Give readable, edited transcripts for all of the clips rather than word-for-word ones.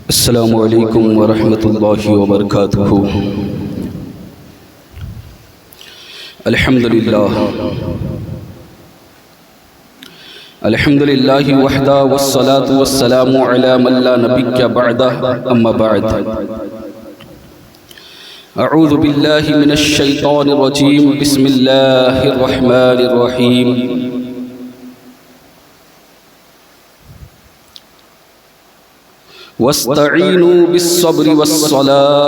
السلام علیکم ورحمۃ اللہ وبرکاتہ۔ الحمدللہ وحدہ والصلاة والسلام علی من لا نبی بعدہ، اما بعد۔ اعوذ باللہ من الشیطان الرجیم، بسم اللہ الرحمن الرحیم۔ واستعینوا بالصبر والصلاة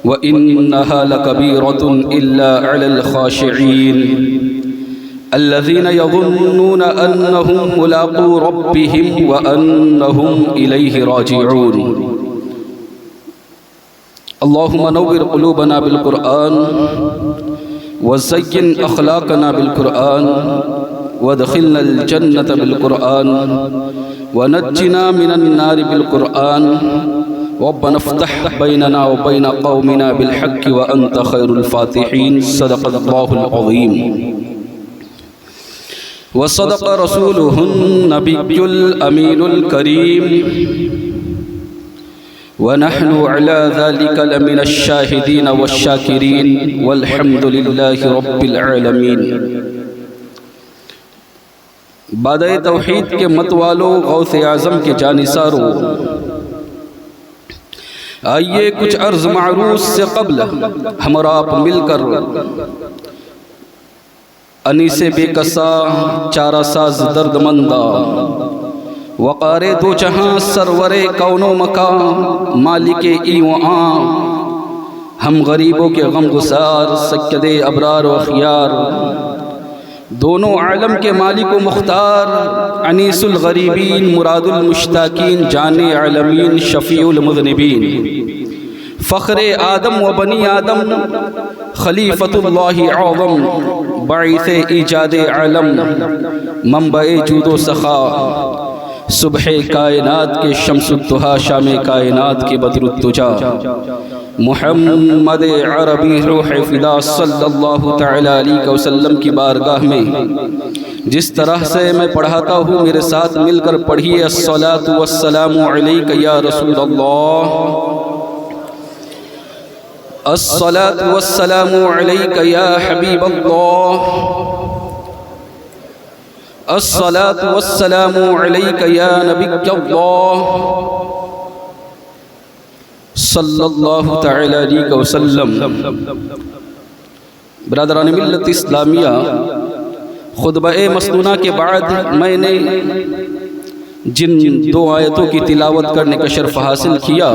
وإنها لكبيرة إلا على الخاشعين الذين يظنون أنهم ملاقو ربهم وأنهم إليه راجعون۔ اللهم نور قلوبنا بالقرآن وزين أخلاقنا بالقرآن وادخلنا الجنة بالقرآن ونجنا من النار بالقرآن۔ ربنا افتح بيننا وبين قومنا بالحق وأنت خير الفاتحين۔ صدق الله العظيم وصدق رسوله النبي الأمين الكريم ونحن على ذلك لمن الشاهدين والشاكرين والحمد لله رب العالمين۔ بادئ توحید کے متوالو، غوث اعظم کے جانثارو، آئیے کچھ عرض معروض سے قبل ہم اور آپ مل کر انیس بے کسا چارہ ساز درد مندہ، وقار دو جہاں سرور کون و مکان، مالک ای و آن، ہم غریبوں کے غم گسار، سید ابرار و اخیار، دونوں عالم کے مالک و مختار، انیس الغریبین مراد المشتاقین، جان عالمین شفیع المذنبین، فخر آدم و بنی آدم، خلیفۃ اللہ اعظم، باعث ایجاد عالم، منبع جود و سخا، صبح کائنات کے شمس الضحیٰ، شام کائنات کے بدر الدجا، محمد عربی روح فدا صلی اللہ تعالی علیہ وسلم کی بارگاہ میں جس طرح سے میں پڑھاتا ہوں میرے ساتھ مل کر پڑھیے۔ الصلاۃ والسلام علیک یا رسول اللہ، الصلاۃ والسلام علیک یا حبیب اللہ، الصلاۃ والسلام علیک یا نبی اللہ صلی اللہ تعالی علیہ وسلم۔ برادران ملت اسلامیہ، خطبہ مسنونہ کے بعد میں نے جن دو آیتوں کی تلاوت کرنے کا شرف حاصل کیا،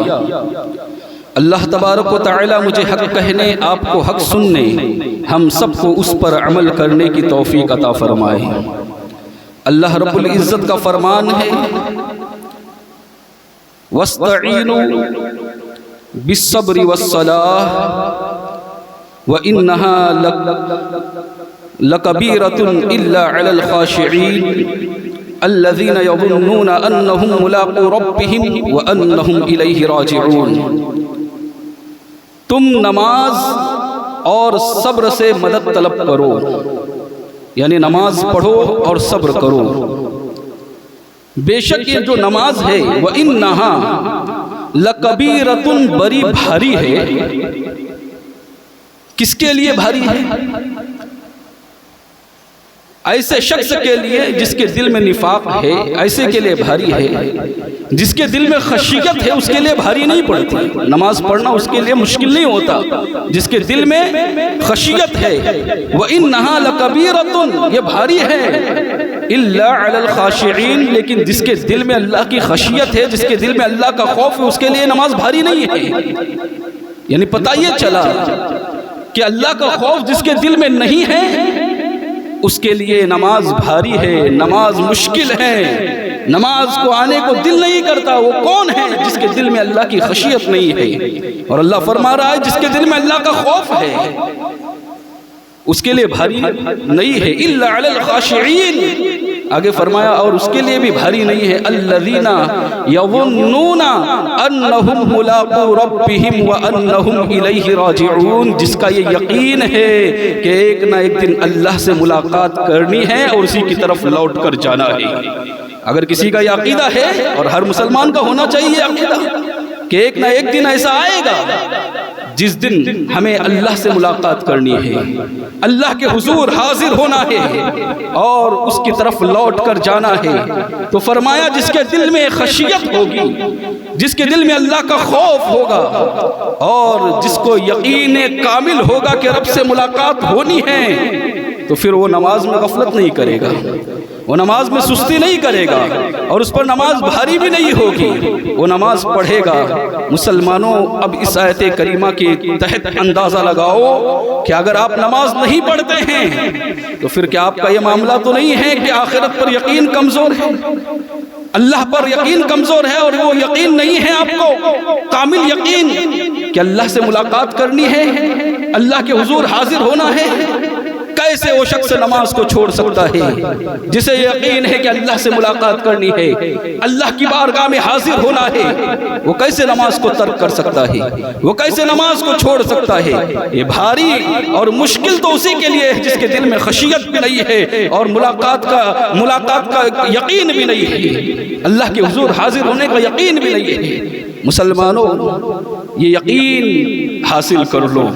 اللہ تبارک و تعالی مجھے حق کہنے، آپ کو حق سننے، ہم سب کو اس پر عمل کرنے کی توفیق عطا فرمائے۔ اللہ رب العزت کا فرمان ہے، وَاسْتَعِينُوا بالصبر والصلاة وإنها لكبيرة إلا على الخاشعين الذين يظنون أنهم ملاقو ربهم وأنهم إليه راجعون۔ تم نماز اور صبر سے مدد طلب کرو، یعنی نماز پڑھو اور صبر کرو۔ بے شک یہ جو نماز ہے، وَإِنَّهَا لَكَبِيرَةٌ، بڑی بھاری ہے۔ کس کے لیے بھاری ہے؟ ایسے شخص کے لیے جس کے دل میں نفاق ہے، ایسے کے لیے بھاری ہے۔ جس کے دل میں خشیت ہے اس کے لیے بھاری نہیں پڑتی، نماز پڑھنا اس کے لیے مشکل نہیں ہوتا۔ جس کے دل میں خشیت ہے، وَإِنَّهَا لَكَبِيرَةٌ، یہ بھاری ہے، إِلَّا عَلَى الْخَاشِعِينَ، لیکن جس کے دل میں اللہ کی خشیت ہے، جس کے دل میں اللہ کا خوف ہے، اس کے لیے نماز بھاری نہیں ہے۔ یعنی پتہ یہ چلا کہ اللہ کا خوف جس کے دل میں نہیں ہے اس کے لیے نماز بھاری ہے، نماز مشکل ہے، نماز کو آنے کو دل نہیں کرتا۔ وہ کون ہے؟ جس کے دل میں اللہ کی خشیت نہیں ہے۔ اور اللہ فرما رہا ہے جس کے دل میں اللہ کا خوف ہے اس کے لیے بھاری نہیں ہے۔ إِلَّا عَلَى الْخَاشِعِينَ، آگے فرمایا اور اس کے لیے بھی بھاری نہیں ہے الذین یظنون انہم ملاقو ربہم وانہم الیہ راجعون، جس کا یہ یقین ہے کہ ایک نہ ایک دن اللہ سے ملاقات کرنی ہے اور اسی کی طرف لوٹ کر جانا ہے۔ اگر کسی کا یہ عقیدہ ہے، اور ہر مسلمان کا ہونا چاہیے عقیدہ، کہ ایک نہ ایک دن ایسا آئے گا جس دن ہمیں اللہ سے ملاقات کرنی ہے، اللہ کے حضور حاضر ہونا ہے اور اس کی طرف لوٹ کر جانا ہے، تو فرمایا جس کے دل میں خشیت ہوگی، جس کے دل میں اللہ کا خوف ہوگا اور جس کو یقین کامل ہوگا کہ رب سے ملاقات ہونی ہے، تو پھر وہ نماز میں غفلت نہیں کرے گا، وہ نماز میں سستی نہیں کرے گا اور اس پر نماز بھاری بھی نہیں ہوگی، وہ نماز پڑھے گا۔ مسلمانوں اب اس آیت کریمہ کے تحت اندازہ لگاؤ کہ اگر آپ نماز نہیں پڑھتے ہیں تو پھر کیا آپ کا یہ معاملہ تو نہیں ہے کہ آخرت پر یقین کمزور ہے، اللہ پر یقین کمزور ہے اور وہ یقین نہیں ہے آپ کو کامل یقین کہ اللہ سے ملاقات کرنی ہے، اللہ کے حضور حاضر ہونا ہے؟ کیسے وہ شخص نماز کو چھوڑ سکتا ہے جسے یقین ہے کہ اللہ سے ملاقات کرنی ہے، اللہ کی بارگاہ میں حاضر ہونا ہے؟ وہ کیسے نماز کو ترک کر سکتا ہے؟ وہ کیسے نماز کو چھوڑ سکتا ہے؟ یہ بھاری اور مشکل تو اسی کے لیے ہے جس کے دل میں خشیت بھی نہیں ہے اور ملاقات کا یقین بھی نہیں ہے، اللہ کے حضور حاضر ہونے کا یقین بھی نہیں ہے۔ مسلمانوں یہ یقین حاصل کر لو،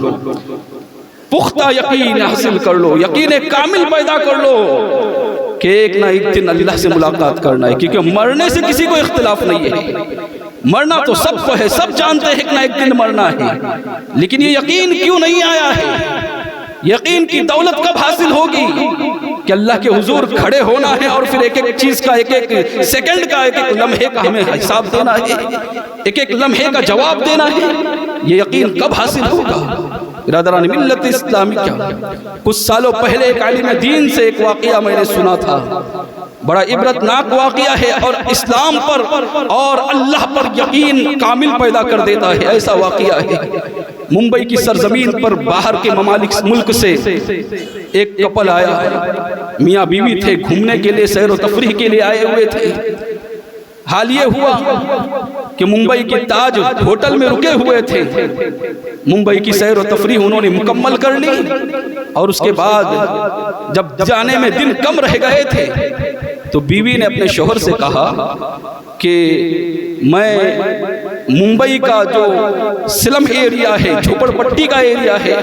پختہ یقین حاصل کر لو، یقین کامل پیدا کر لو کہ ایک نہ ایک دن اللہ سے ملاقات کرنا ہے، کیونکہ مرنے سے کسی کو اختلاف نہیں ہے، مرنا تو سب کو ہے، سب جانتے ہیں ایک نہ ایک دن مرنا ہے، لیکن یہ یقین کیوں نہیں آیا ہے؟ یقین کی دولت کب حاصل ہوگی کہ اللہ کے حضور کھڑے ہونا ہے اور پھر ایک ایک چیز کا، ایک ایک سیکنڈ کا، ایک ایک لمحے کا ہمیں حساب دینا ہے، ایک ایک لمحے کا جواب دینا ہے۔ یہ یقین کب حاصل ہوگا؟ برادران ملت اسلامی، کچھ سالوں پہلے ایک عالم دین سے ایک واقعہ میں نے سنا تھا، بڑا عبرتناک واقعہ ہے اور اسلام پر اور اللہ پر یقین کامل پیدا کر دیتا ہے، ایسا واقعہ ہے۔ ممبئی کی سرزمین پر باہر کے ملک سے ایک کپل آیا، میاں بیوی تھے، گھومنے کے لیے، سیر و تفریح کے لیے آئے ہوئے تھے۔ حال یہ ہوا کہ ممبئی کی تاج ہوٹل میں رکے ہوئے تھے، ممبئی کی سیر و تفریح انہوں نے مکمل کر لی اور اس کے بعد جب جانے میں دن کم رہ گئے تھے تو بیوی نے اپنے شوہر سے کہا کہ میں ممبئی کا جو سلم ایریا ہے، جھوپڑ پٹی کا ایریا ہے،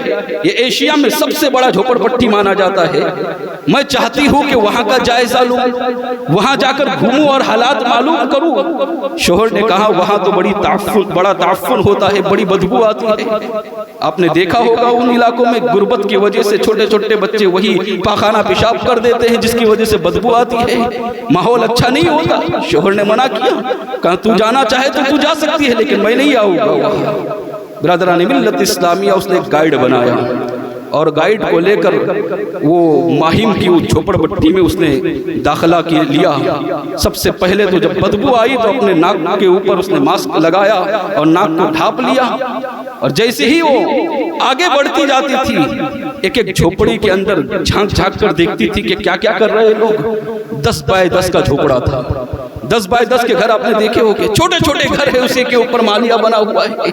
یہ ایشیا میں سب سے بڑا جھوپڑ پٹی مانا جاتا ہے، میں چاہتی ہوں کہ وہاں کا جائزہ لوں، وہاں جا کر گھوموں اور حالات معلوم کروں۔ شوہر نے کہا وہاں تو بڑا تعفن ہوتا ہے، بڑی بدبو آتی ہے، آپ نے دیکھا ہوگا ان علاقوں میں غربت کی وجہ سے چھوٹے چھوٹے بچے وہی پاخانہ پیشاب کر دیتے ہیں جس کی وجہ سے بدبو آتی ہے، ماحول اچھا نہیں ہوتا۔ شوہر نے منع کیا، کہا تو جانا چاہے تو جا سکتی ہے لیکن میں نہیں آؤں گا۔ برادران ملت اسلامیہ، اس نے ایک گائیڈ بنایا اور گائیڈ کو لے کر وہ ماہم کی جھوپڑ پٹی میں اس نے داخلہ لیا۔ سب سے پہلے تو جب بدبو آئی تو اپنے ناک کے اوپر اس نے ماسک لگایا اور ناک کو ڈھانپ لیا، اور جیسے ہی وہ آگے بڑھتی جاتی تھی ایک ایک جھوپڑی کے اندر جھانک جھانک کر دیکھتی تھی کہ کیا کیا کر رہے لوگ۔ 10 بائی 10 کا جھوپڑا تھا، 10 بائی 10 کے گھر آپ نے دیکھے ہو کہ چھوٹے چھوٹے گھر ہے، اسی کے اوپر مالیہ بنا ہوا ہے۔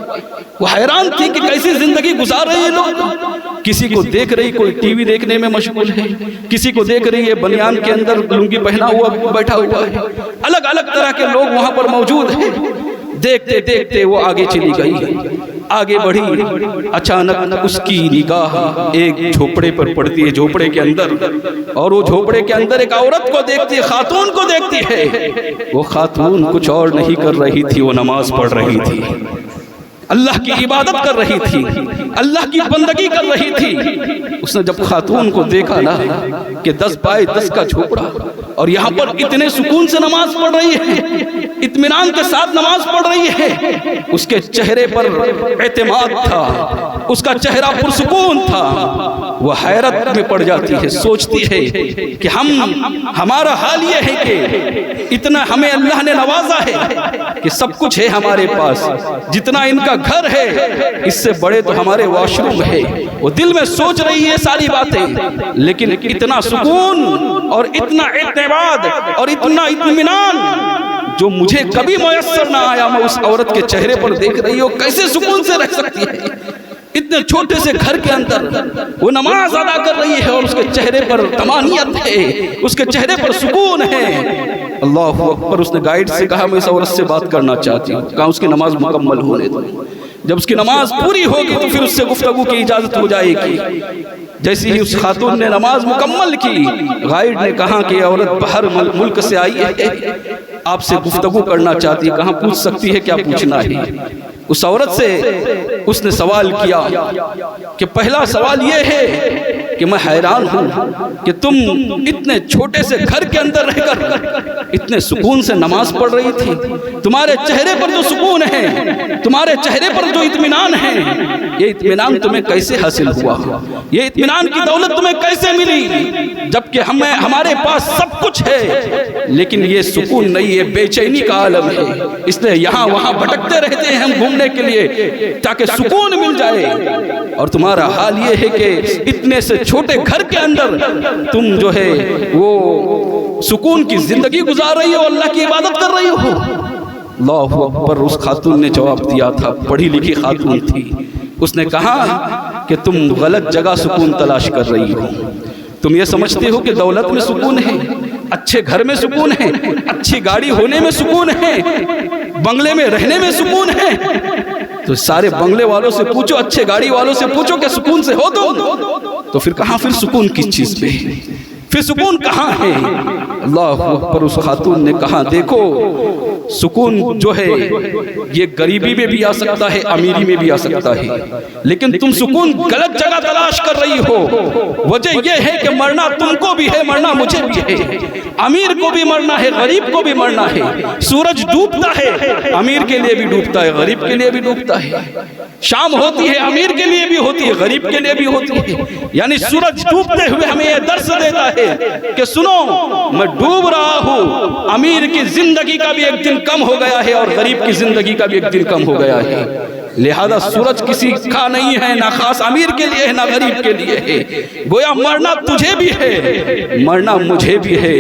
وہ حیران تھی کہ کیسی زندگی گزار رہے ہیں لوگ، کسی کو دیکھ رہی کوئی ٹی وی دیکھنے میں مشغول ہے، کسی کو دیکھ رہی ہے بنیان کے اندر لنگی پہنا ہوا بیٹھا ہوا ہے، الگ الگ طرح کے لوگ وہاں پر موجود ہیں۔ دیکھتے دیکھتے وہ آگے چلی گئی، آگے بڑھی، اچانک اس کی نگاہ ایک جھوپڑے پر پڑتی ہے، جھوپڑے کے اندر، اور وہ جھوپڑے کے اندر ایک عورت کو دیکھتی ہے، خاتون کو دیکھتی ہے۔ وہ خاتون کچھ اور نہیں کر رہی تھی، وہ نماز پڑھ رہی تھی، اللہ کی عبادت کر رہی تھی، اللہ کی بندگی کر رہی تھی۔ اس نے جب خاتون کو دیکھا نا کہ 10 بائی 10 کا جھوپڑا اور یہاں پر اتنے سکون سے نماز پڑھ رہی ہے، اطمینان کے ساتھ نماز پڑھ رہی ہے، اس کے چہرے پر اعتماد تھا، اس کا چہرہ پرسکون تھا۔ وہ حیرت میں پڑ جاتی ہے، سوچتی ہے کہ ہمارا حال یہ ہے کہ اتنا ہمیں اللہ نے نوازا ہے کہ سب کچھ ہے ہمارے پاس، جتنا ان کا گھر ہے اس سے بڑے تو ہمارے واش روم ہے۔ وہ دل میں سوچ رہی ہے ساری باتیں، لیکن اتنا سکون اور اتنا اعتماد اور اتنا اطمینان جو مجھے کبھی میسر نہ آیا، میں اس عورت کے چہرے پر دیکھ رہی ہوں کیسے سکون سے رہ سکتی ہے اتنے چھوٹے سے گھر کے اندر۔ وہ نماز ادا کر رہی ہے اور اس کے چہرے پر طمانینت ہے، اس کے چہرے پر سکون ہے۔ اللہ اکبر۔ اس نے گائیڈ سے کہا میں اس عورت سے بات کرنا چاہتی ہوں، کہا اس کی نماز مکمل ہونے دو، جب اس کی نماز پوری ہوگی تو پھر اس سے گفتگو کی اجازت ہو جائے گی۔ جیسی ہی اس خاتون نے نماز مکمل کی، گائیڈ نے کہا کہ عورت باہر ملک سے آئی ہے، آپ سے گفتگو کرنا چاہتی ہے، کہاں پوچھ سکتی ہے، کیا پوچھنا ہے؟ اس عورت سے اس نے سوال کیا کہ پہلا سوال یہ ہے کہ میں حیران ہوں کہ تم اتنے چھوٹے سے گھر کے اندر رہ کر اتنے سکون سے نماز پڑھ رہی تھی، تمہارے چہرے پر جو سکون ہے، تمہارے چہرے پر جو اطمینان ہے، یہ اطمینان تمہیں کیسے حاصل ہوا؟ یہ اطمینان کی دولت تمہیں کیسے ملی جبکہ ہمارے پاس سب کچھ ہے لیکن یہ سکون نہیں ہے، بے چینی کا عالم ہے، اس لیے یہاں وہاں بھٹکتے رہتے ہیں ہم گھومنے کے لیے تاکہ سکون مل جائے، اور تمہارا حال یہ ہے کہ اتنے سے چھوٹے گھر کے اندر تم جو ہے وہ سکون کی زندگی گزار رہی ہو، اللہ کی عبادت کر رہی ہو۔ اللہ اکبر۔ اس خاتون نے جواب دیا تھا، پڑھی لکھی خاتون تھی، اس نے کہا کہ تم غلط جگہ سکون تلاش کر رہی ہو، تم یہ سمجھتے ہو کہ دولت میں سکون ہے، اچھے گھر میں سکون ہے، اچھی گاڑی ہونے میں سکون ہے، بنگلے میں رہنے میں سکون ہے، تو سارے بنگلے والوں سے پوچھو، اچھے گاڑی والوں سے پوچھو کہ سکون سے ہو تم، تو پھر کہاں پھر سکون کس چیز پہ، پھر سکون کہاں ہے؟ اللہ اکبر۔ اس خاتون نے کہا دیکھو سکون جو ہے یہ غریبی میں بھی آ سکتا ہے، امیری میں بھی آ سکتا ہے، لیکن تم سکون غلط جگہ تلاش کر رہی ہو۔ وجہ یہ ہے کہ مرنا تم کو بھی ہے، مرنا مجھے بھی ہے، امیر کو بھی مرنا ہے، غریب کو بھی مرنا ہے۔ سورج ڈوبتا ہے، امیر کے لیے بھی ڈوبتا ہے، غریب کے لیے بھی ڈوبتا ہے، شام ہوتی ہے، امیر کے لیے بھی ہوتی ہے، غریب کے لیے بھی ہوتی ہے۔ یعنی سورج ڈوبتے ہوئے ہمیں یہ درس دیتا ہے کہ سنو میں ڈوب رہا ہوں، امیر کی زندگی کا بھی ایک دن کم ہو گیا ہے اور غریب کی زندگی کا بھی ایک دن کم ہو گیا ہے، لہذا سورج کسی کا نہیں ہے، نہ خاص امیر کے لیے ہے نہ غریب کے لیے ہے۔ گویا مرنا تجھے بھی ہے، مرنا مجھے بھی ہے،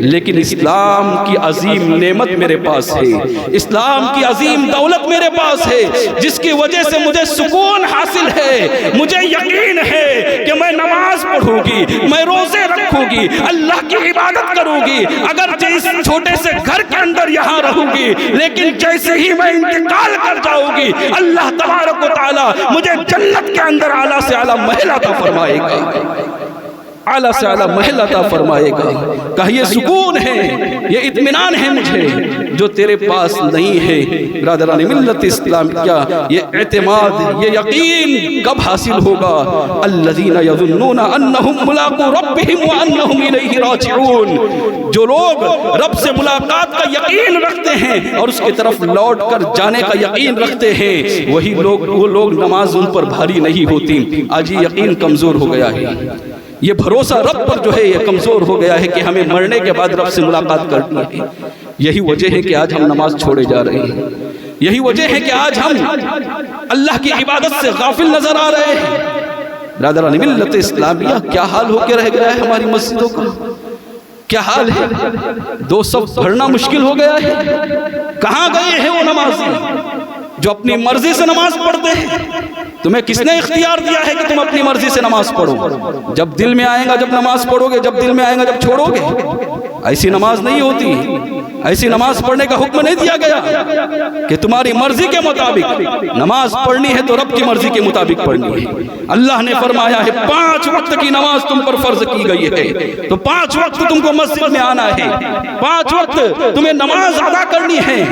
لیکن اسلام کی عظیم نعمت میرے پاس ہے، اسلام کی عظیم دولت میرے پاس ہے، جس کی وجہ سے مجھے سکون حاصل ہے۔ مجھے یقین ہے کہ میں نماز پڑھوں گی، میں روزے رکھوں گی، اللہ کی عبادت کروں گی، اگر اس چھوٹے سے گھر کے اندر یہاں رہوں گی، لیکن جیسے ہی میں انتقال کر جاؤں گی اللہ تبارک و تعالی مجھے جنت کے اندر اعلیٰ سے اعلیٰ محل عطا فرمائے گا، اعلیٰ سے اعلیٰ محل عطا فرمائے گا۔ کہ یہ سکون ہے، یہ اطمینان ہے مجھے جو تیرے پاس نہیں ہے۔ برادران ملت اسلام کیا یہ اعتماد، یہ یقین کب حاصل ہوگا؟ الذین یظنون انہم ملاقو ربہم وانہم الیہ راجعون، جو لوگ رب سے ملاقات کا یقین رکھتے ہیں اور اس کی طرف لوٹ کر جانے کا یقین رکھتے ہیں، وہی لوگ، وہ لوگ نماز ان پر بھاری نہیں ہوتی۔ آج یہ یقین کمزور ہو گیا ہے، یہ بھروسہ رب پر جو ہے یہ کمزور ہو گیا ہے کہ ہمیں مرنے کے بعد رب سے ملاقات کرنی ہے۔ یہی وجہ ہے کہ آج ہم نماز چھوڑے جا رہے ہیں، یہی وجہ ہے کہ آج ہم اللہ کی عبادت سے غافل نظر آ رہے ہیں۔ برادران ملت اسلامیہ کیا حال ہو کے رہ گیا ہے ہماری مسجدوں کا، کیا حال ہے؟ دو صف بھرنا مشکل ہو گیا ہے۔ کہاں گئے ہیں وہ نمازی جو اپنی مرضی سے نماز پڑھتے ہیں؟ تمہیں کس نے اختیار دیا ہے کہ تم اپنی مرضی سے نماز پڑھو؟ جب دل میں آئے گا جب نماز پڑھو گے، جب دل میں آئے گا جب چھوڑو گے۔ ایسی نماز نہیں ہوتی، ایسی نماز پڑھنے کا حکم نہیں دیا گیا کہ تمہاری مرضی کے مطابق نماز پڑھنی ہے تو رب کی مرضی کے مطابق پڑھنی ہے۔ اللہ نے فرمایا ہے 5 وقت کی نماز تم پر فرض کی گئی ہے، تو 5 وقت تم کو مسجد میں آنا ہے، 5 وقت تمہیں نماز ادا کرنی ہے۔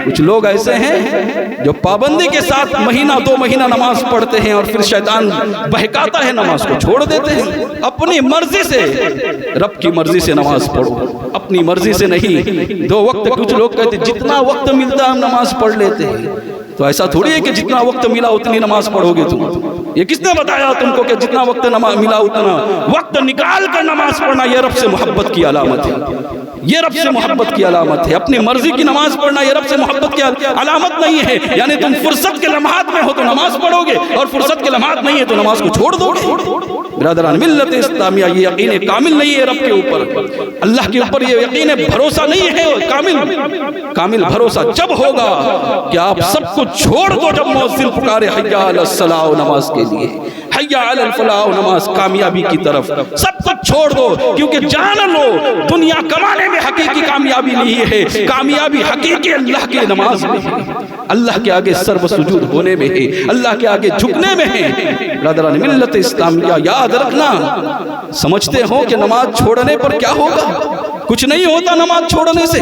کچھ لوگ ایسے ہیں جو پابندی کے ساتھ مہینہ 2 مہینہ نماز پڑھتے ہیں اور پھر شیطان بہکاتا ہے، نماز کو چھوڑ دیتے ہیں۔ اپنی مرضی سے، رب کی مرضی سے نماز پڑھو، اپنی مرضی سے نہیں۔ 2 وقت کچھ لوگ کہتے ہیں جتنا وقت ملتا ہے ہم نماز پڑھ لیتے ہیں، تو ایسا تھوڑی ہے کہ جتنا وقت ملا اتنی نماز پڑھو گے تم. یہ کس نے بتایا تم کو کہ جتنا وقت ملا اتنا وقت نکال کر نماز پڑھنا یہ رب سے محبت کی علامت ہے. یہ رب سے محبت کی علامت ہے. اپنی مرضی کی نماز پڑھنا یہ رب سے محبت کی علامت نہیں ہے. یعنی تم فرصت کے لمحات میں ہو تو نماز پڑھو گے اور فرصت کے لمحات نہیں ہے تو نماز کو چھوڑ دو گے. برادران ملت اسلامیہ یہ یقین کامل نہیں ہے رب کے اوپر. اللہ کے اوپر یہ یقین بھروسہ نہیں ہے. کامل بھروسہ جب ہوگا کہ آپ سب کو چھوڑ دو جب مؤذن پکارے حیا علی الصلاۃ نماز کے لیے, حیا علی الفلاح نماز کامیابی کی طرف, سب کچھ چھوڑ دو. کیونکہ جان لو دنیا کمانے میں حقیقی کامیابی نہیں ہے, کامیابی حقیقی اللہ کے نماز میں ہے, اللہ کے آگے سر و سجود ہونے میں ہے, اللہ کے آگے جھکنے میں ہے. برادران ملت اسلامیہ یاد رکھنا, سمجھتے ہو کہ نماز چھوڑنے پر کیا ہوگا؟ کچھ نہیں ہوتا نماز چھوڑنے سے.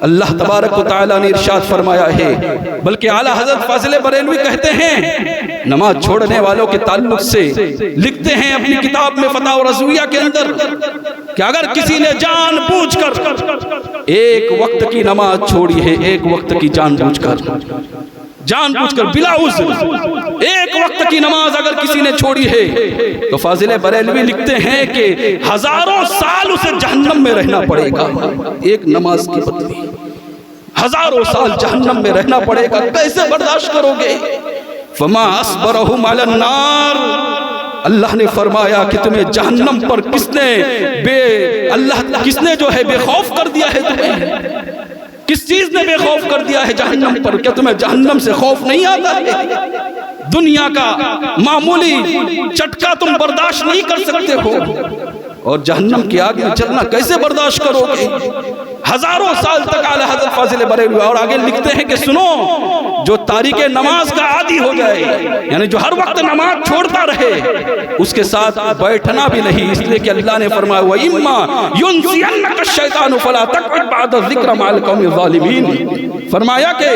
اللہ تبارک و تعالیٰ نے ارشاد فرمایا ہے, بلکہ اعلیٰ حضرت فاضل بریلوی کہتے ہیں نماز چھوڑنے والوں کے تعلق سے لکھتے ہیں اپنی کتاب میں فتح و رضویہ کے اندر کہ اگر کسی نے جان بوجھ کر ایک وقت کی نماز چھوڑی ہے, ایک وقت کی جان بوجھ کر بلا عذر ایک وقت کی نماز اگر کسی نے چھوڑی ہے تو فاضل بریلوی لکھتے ہیں کہ ہزاروں سال اسے جہنم میں رہنا پڑے گا. ایک نماز کی بدلے ہزاروں سال جہنم میں رہنا پڑے گا. کیسے برداشت کرو گے؟ فما اصبرہم علی النار, اللہ نے فرمایا کہ تمہیں جہنم پر کس نے جو ہے بے خوف کر دیا ہے؟ تمہیں کس چیز نے بے خوف کر دیا ہے جہنم پر؟ کیا تمہیں جہنم سے خوف نہیں آتا ہے؟ دنیا کا معمولی چٹکا تم برداشت نہیں کر سکتے ہو اور جہنم کی آگ میں چلنا کیسے برداشت کرو گے؟ ہزاروں سال تک اعلیٰ حضرت فاضل بریلوی اور آگے لکھتے ہیں کہ سنو, جو تاریک نماز کا عادی ہو جائے, یعنی جو ہر وقت نماز چھوڑتا رہے, اس کے ساتھ بیٹھنا بھی نہیں, اس لیے کہ اللہ نے فرمایا وَإِمَّا يُنْسِيَنَّكَ الشَّيْطَانُ فَلَا تَقْعُدْ بَعْدَ الذِّكْرِ مَعَ الْقَوْمِ الظَّالِمِينَ. فرمایا کہ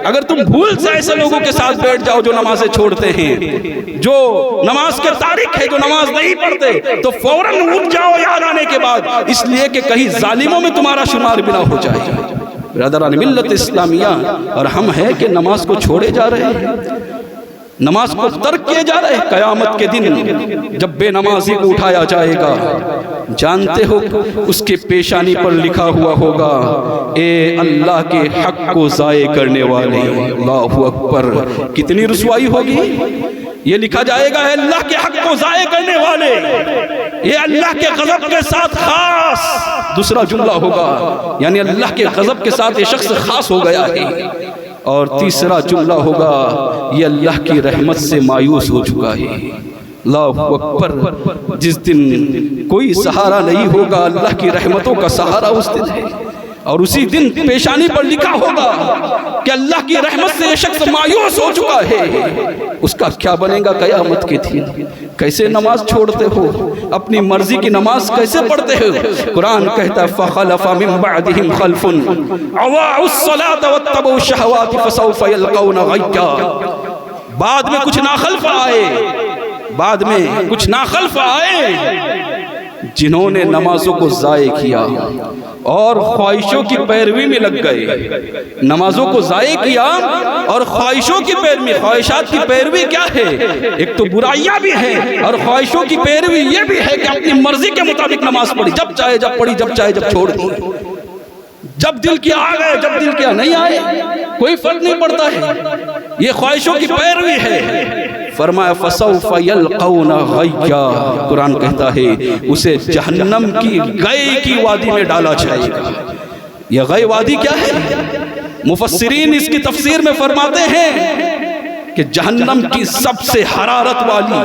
اگر تم بھول سے ایسے لوگوں کے ساتھ بیٹھ جاؤ جو نمازیں چھوڑتے ہیں, جو نماز کے تارک ہے, جو نماز نہیں پڑھتے, تو فوراً اٹھ جاؤ یاد آنے کے بعد, اس لیے کہ کہیں ظالموں میں تمہارا شمار بھی نہ ہو جائے. برادران ملت اسلامیہ, اور ہم ہیں کہ نماز کو چھوڑے جا رہے ہیں, نماز کو ترک کیے جا رہے ہیں. قیامت کے دن جب بے نمازی کو اٹھایا جائے گا, جانتے ہو اس کے پیشانی پر لکھا ہوا ہوگا اے اللہ کے حق کو ضائع کرنے والے. اللہ اکبر, کتنی رسوائی ہوگی. یہ لکھا جائے گا اے اللہ کے حق کو ضائع کرنے والے, یہ اللہ کے غضب کے ساتھ خاص. دوسرا جملہ ہوگا یعنی اللہ کے غضب کے ساتھ یہ شخص خاص ہو گیا ہے. اور تیسرا جملہ ہوگا یہ اللہ کی رحمت سے مایوس ہو چکا ہے. اللہ اکبر, جس دن کوئی سہارا نہیں ہوگا, اللہ کی رحمتوں کا سہارا اس دن ہے. اور اسی دن پیشانی پر لکھا ہوگا کہ اللہ کی رحمت سے یہ شخص مایوس ہو چکا ہے. اس کا کیا بنے گا قیامت کے دن؟ کیسے نماز چھوڑتے ہو؟ اپنی مرضی کی نماز کیسے پڑھتے ہو؟ قرآن کہتا ہے فَخَلَفَ مِن بَعْدِهِمْ خَلْفٌ أَضَاعُوا الصَّلَاةَ وَاتَّبَعُوا الشَّهَوَاتِ فَسَوْفَ يَلْقَوْنَ غَيًّا. بعد میں کچھ ناخلف آئے, بعد میں کچھ ناخلف آئے جنہوں نے نمازوں کو ضائع کیا اور خواہشوں کی پیروی میں لگ گئے. نمازوں کو ضائع کیا اور خواہشوں کی پیروی. خواہشات کی پیروی کیا ہے؟ ایک تو برائیاں بھی ہیں, اور خواہشوں کی پیروی یہ بھی ہے کہ اپنی مرضی کے مطابق نماز پڑھی, جب چاہے جب پڑھی, جب چاہے جب چھوڑ دی, جب دل کیا آ گئے, جب دل کیا نہیں آئے, کوئی فرق نہیں پڑتا ہے. یہ خواہشوں کی پیروی ہے. فرمایا فَسَوْفَ يَلْقَوْنَ غَيًّا, قرآن کہتا ہے اسے جہنم کی غی کی وادی میں ڈالا جائے گا. یہ غی وادی کیا ہے؟ مفسرین اس کی تفسیر میں فرماتے ہیں کہ جہنم کی سب سے حرارت والی,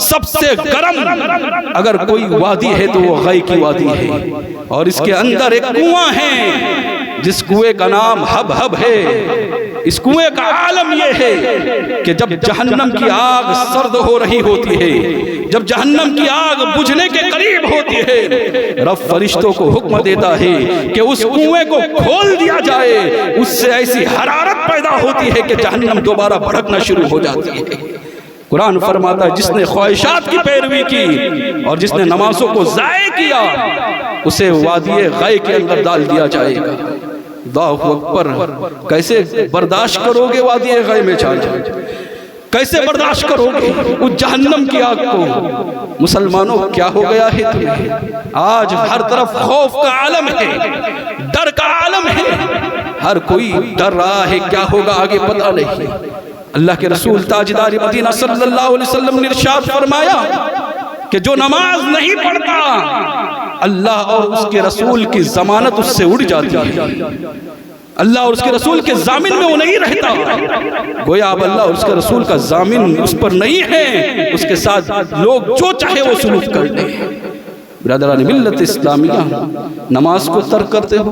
سب سے گرم اگر کوئی وادی ہے تو وہ غی کی وادی ہے. اور اس کے اندر ایک کنواں ہے جس کنویں کا نام ہب ہب ہے. اس کنویں کا عالم یہ ہے کہ جب جہنم کی آگ سرد ہو رہی ہوتی ہے, جب جہنم کی آگ بجھنے کے قریب ہوتی ہے, رب فرشتوں کو حکم دیتا ہے کہ اس کنویں کو کھول دیا جائے. اس سے ایسی حرارت پیدا ہوتی ہے کہ جہنم دوبارہ بھڑکنا شروع ہو جاتی ہے. قرآن فرماتا ہے جس نے خواہشات کی پیروی کی اور جس نے نمازوں کو ضائع کیا اسے وادی غی کے اندر ڈال دیا جائے گا. اللہ اکبر، کیسے برداشت کرو گے وادی غی میں جا جا، کیسے برداشت کرو گے اس جہنم کی آگ کو؟ مسلمانوں کیا ہو گیا ہے تمہیں؟ آج ہر طرف خوف کا عالم ہے، ڈر کا عالم ہے، ہر کوئی ڈر رہا ہے کیا ہوگا آگے پتہ نہیں۔ اللہ کے رسول تاجدار مدینہ صلی اللہ علیہ وسلم نے ارشاد فرمایا کہ جو نماز نہیں پڑھتا اللہ اور اس کے رسول کی ضمانت اس سے اڑ جاتی ہے، اللہ اور اس کے رسول کے ضامن میں وہ نہیں رہتا، گویا اب اللہ اور اس کے رسول کا ضامن اس پر نہیں ہے، اس کے ساتھ لوگ جو چاہے وہ سلوک کر لیں۔ برادران ملت اسلامیہ، نماز کو ترک کرتے ہو،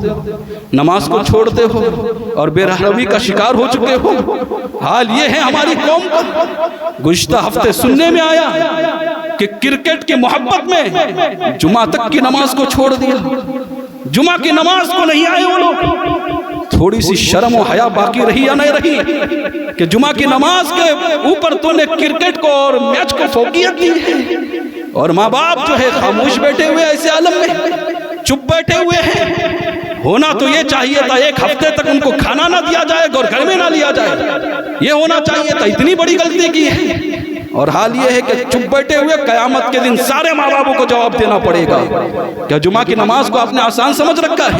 نماز کو چھوڑتے ہو اور بے رحمی کا شکار ہو چکے ہو۔ حال یہ ہے ہماری قوم کا۔ گزشتہ ہفتے سننے میں آیا کہ کرکٹ کی محبت میں جمعہ تک کی نماز کو چھوڑ دیا، جمعہ کی نماز کو نہیں آئے وہ لوگ۔ تھوڑی سی شرم و حیا باقی رہی یا نہیں رہی کہ جمعہ کی نماز کے اوپر تو نے کرکٹ کو اور میچ کو فوقیت دی ہے، اور ماں باپ جو ہے خاموش بیٹھے ہوئے ایسے عالم میں چپ بیٹھے ہوئے ہیں۔ ہونا تو یہ چاہیے تھا ایک ہفتے تک ان کو کھانا نہ دیا جائے اور گھر میں نہ لیا جائے، یہ ہونا چاہیے تھا، اتنی بڑی غلطی کی ہے۔ اور حال یہ ہے کہ چپ بیٹھے ہوئے قیامت کے دن سارے ماں باپوں کو جواب دینا پڑے گا۔ کیا جمعہ کی نماز کو آپ نے آسان سمجھ رکھا ہے؟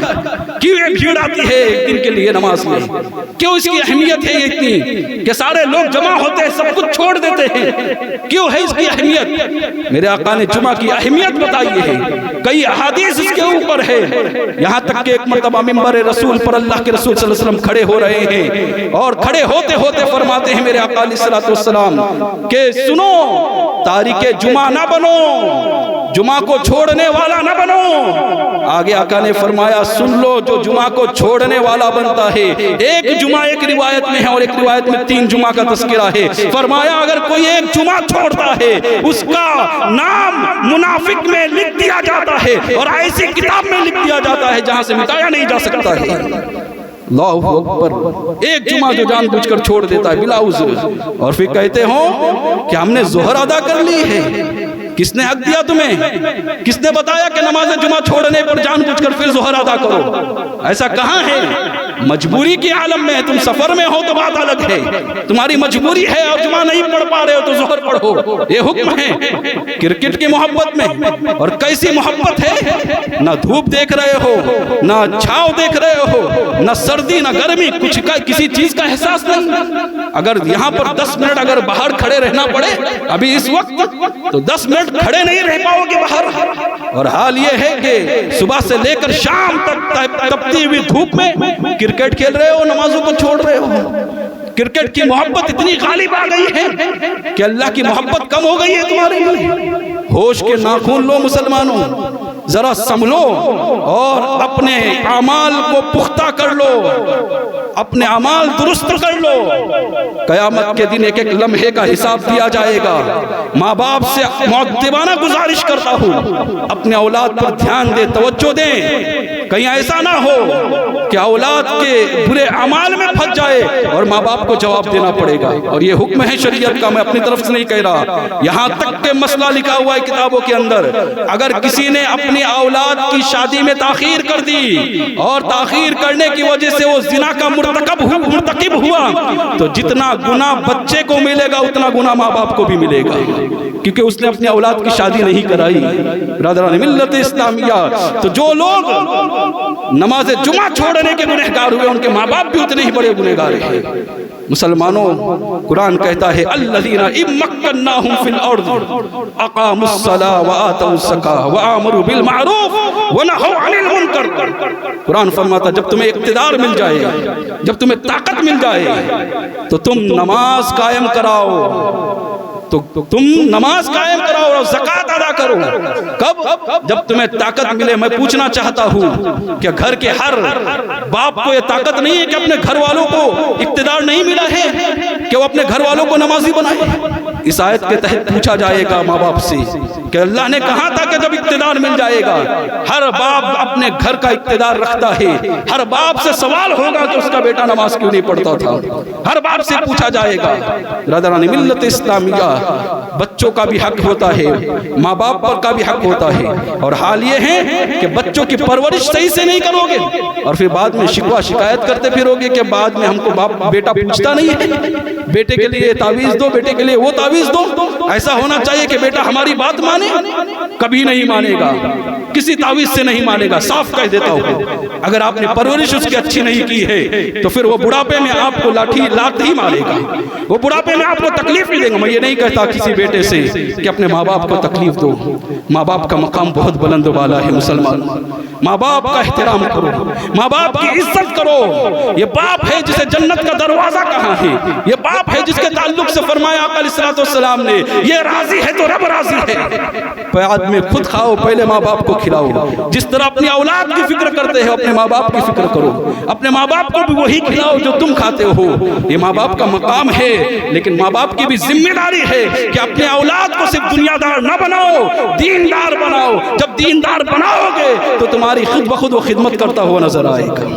کیوں یہ بھیڑ آتی ہے ایک دن کے لیے نماز میں؟ کیوں اس کی اہمیت ہے اتنی کہ سارے لوگ جمع ہوتے ہیں سب کچھ چھوڑ دیتے ہیں؟ کیوں ہے اس کی اہمیت؟ میرے آقا نے جمعہ کی اہمیت بتائی ہے، کئی احادیث اس کے اوپر ہے، یہاں تک کہ ایک مرتبہ منبر رسول پر اللہ کے رسول صلی اللہ علیہ وسلم کھڑے ہو رہے ہیں اور کھڑے ہوتے ہوتے فرماتے ہیں میرے آقا علیہ الصلوۃ والسلام کہ سنو، تارک جمعہ نہ بنو، جمعہ کو چھوڑنے والا نہ بنو۔ آگے آقا نے فرمایا سن لو، جو جمعہ کو چھوڑنے والا بنتا ہے، ایک جمعہ ایک روایت میں ہے اور ایک روایت میں 3 جمعہ کا تذکرہ ہے، فرمایا اگر کوئی ایک جمعہ چھوڑتا ہے اس کا نام منافق میں لکھ دیا جاتا ہے اور ایسی کتاب میں لکھ دیا جاتا ہے جہاں سے مٹایا نہیں جا سکتا ہے۔ اللہ اکبر، ایک جمعہ جو جان بوجھ کر چھوڑ دیتا ہے بلا عذر، اور پھر کہتے ہو کہ ہم نے ظہر ادا کر لی ہے۔ کس نے حق دیا تمہیں؟ کس نے بتایا کہ نماز جمعہ چھوڑنے پر جان بوجھ کر پھر ظہر ادا کرو؟ ایسا کہاں ہے؟ مجبوری کے عالم میں، تم سفر میں ہو تو بات الگ ہے، تمہاری مجبوری ہے اور جمعہ نہیں پڑھ پا رہے ہو تو ظہر پڑھو، یہ حکم ہے۔ کرکٹ کی محبت میں، اور کیسی محبت ہے، نہ دھوپ دیکھ رہے ہو، نہ چھاؤ دیکھ رہے ہو، نہ سردی نہ گرمی، کچھ کا کسی چیز کا احساس نہیں۔ اگر یہاں پر 10 منٹ اگر باہر کھڑے رہنا پڑے ابھی اس وقت تو 10 منٹ کھڑے نہیں رہ پاؤ گے باہر۔ اور حال یہ ہے کہ صبح سے لے کر شام تک تپتی ہوئی دھوپ میں کرکٹ کھیل رہے ہو، نمازوں کو چھوڑ رہے ہو۔ کرکٹ کی محبت اتنی غالب آ گئی ہے کہ اللہ کی محبت کم ہو گئی ہے تمہارے لیے۔ ہوش کے ناخن لو مسلمانوں، ذرا سنبھلو اور اپنے اعمال کو پختہ کر لو، اپنے اعمال درست کر لو۔ قیامت کے دن ایک ایک لمحے کا حساب دیا جائے گا۔ ماں باپ سے مؤدبانہ گزارش کرتا ہوں اپنے اولاد پر دھیان دیں، توجہ دیں، کہیں ایسا نہ ہو کہ اولاد کے برے اعمال میں پھنس جائے اور ماں باپ کو جواب دینا پڑے گا۔ اور یہ حکم ہے شریعت کا، میں اپنی طرف سے نہیں کہہ رہا، یہاں تک کہ مسئلہ لکھا ہوا ہے کتابوں کے اندر، اگر کسی نے اپنی اولاد کی شادی میں تاخیر کر دی اور تاخیر کرنے کی وجہ سے وہ زنا کا مرتکب ہوا تو جتنا گناہ بچے کو ملے گا اتنا گناہ ماں باپ کو بھی ملے گا، کیونکہ اس نے اپنی اولاد کی شادی نہیں کرائی۔ برادران ملت اسلامیہ، تو جو لوگ نماز جمعہ چھوڑنے کے گنہگار ہوئے ان کے ماں باپ بھی اتنے ہی بڑے گنہگار ہیں۔ مسلمانوں، قرآن کہتا ہے الذین ان مکناہم فی الارض اقاموا الصلاۃ وآتوا الزکاۃ وآمروا بالمعروف ونہوا عن المنکر۔ قرآن فرماتا جب تمہیں اقتدار مل جائے، جب تمہیں طاقت مل جائے تو تم نماز قائم کراؤ، تو تم نماز قائم کراؤ اور زکوٰۃ ادا کرو۔ کب؟ جب تمہیں طاقت ملے۔ میں پوچھنا چاہتا ہوں کہ گھر کے ہر باپ کو یہ طاقت نہیں ہے کہ اپنے گھر والوں کو اقتدار نہیں ملا ہے کہ وہ اپنے گھر والوں کو نمازی بنائے؟ اس آیت کے تحت پوچھا جائے گا ماں باپ سے کہ اللہ نے کہا تھا کہ جب اقتدار مل جائے گا، ہر باپ اپنے گھر کا اقتدار رکھتا ہے، ہر باپ سے سوال ہوگا کہ اس کا بیٹا نماز کیوں نہیں پڑھتا تھا، ہر باپ سے پوچھا جائے گا۔ برادران ملت اسلامیہ، بچوں کا بھی حق ہوتا ہے، ماں باپ پر کا بھی حق ہوتا ہے، اور حال یہ ہے کہ بچوں کی پرورش صحیح سے نہیں کرو گے اور پھر بعد میں شکوہ شکایت کرتے پھرو گے کہ بعد میں ہم کو بیٹا پوچھتا نہیں ہے، بیٹے کے لیے تعویذ دو، بیٹے کے لیے وہ تعویذ دو۔ ایسا ہونا چاہیے کہ بیٹا ہماری بات مانے، کبھی نہیں مانے گا، کسی تعویذ سے نہیں مانے گا، صاف کہہ دیتا ہوں۔ اگر آپ نے پرورش اس کی اچھی نہیں کی ہے تو پھر وہ بڑھاپے میں آپ کو لات ہی مارے گا، وہ بڑھاپے میں آپ کو تکلیف بھی دے گا۔ میں یہ نہیں کہتا کسی بیٹے سے کہ اپنے ماں باپ کو تکلیف دو، ماں باپ کا مقام بہت بلند و بالا ہے۔ مسلمان، ماں باپ کا احترام کرو، ماں باپ کی عزت کرو۔ یہ باپ ہے جسے جنت کا دروازہ کہاں ہے، یہ باپ ہے جس کے تعلق سے فرمایا آقا علیہ السلام نے، یہ راضی ہے تو رب راضی ہے۔ بعد میں خود کھاؤ، پہلے ماں باپ کو کھلاؤ۔ جس طرح اپنی اولاد کی فکر کرتے ہیں اپنے ماں باپ کی فکر کرو، اپنے ماں باپ کو بھی وہی کھلاؤ جو تم کھاتے ہو۔ یہ ماں باپ کا مقام ہے، لیکن ماں باپ کی بھی ذمہ داری ہے کہ اپنے اولاد کو صرف دنیا دار نہ بناؤ، دیندار بناؤ۔ جب دیندار بناؤ گے تو تمہاری خود بخود وہ خدمت کرتا ہوا نظر آئے گا۔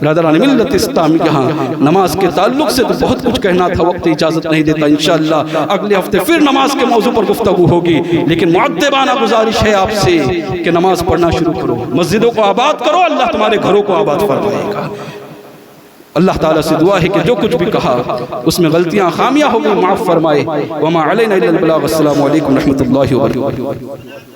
برادران ملت اسلامی، یہاں نماز کے تعلق سے تو بہت کچھ کہنا تھا، وقت اجازت نہیں دیتا۔ انشاءاللہ اگلے ہفتے پھر نماز کے موضوع پر گفتگو ہوگی، لیکن مؤدبانہ گزارش ہے آپ سے کہ نماز پڑھنا شروع کرو، مسجدوں کو آباد کرو، اللہ تمہارے گھروں کو آباد فرمائے گا۔ اللہ تعالیٰ سے دعا ہے کہ جو کچھ بھی کہا اس میں غلطیاں خامیاں ہو گئی معاف فرمائے۔ وما علینا الا البلاغ۔ السلام علیکم ورحمۃ اللہ وبرکاتہ۔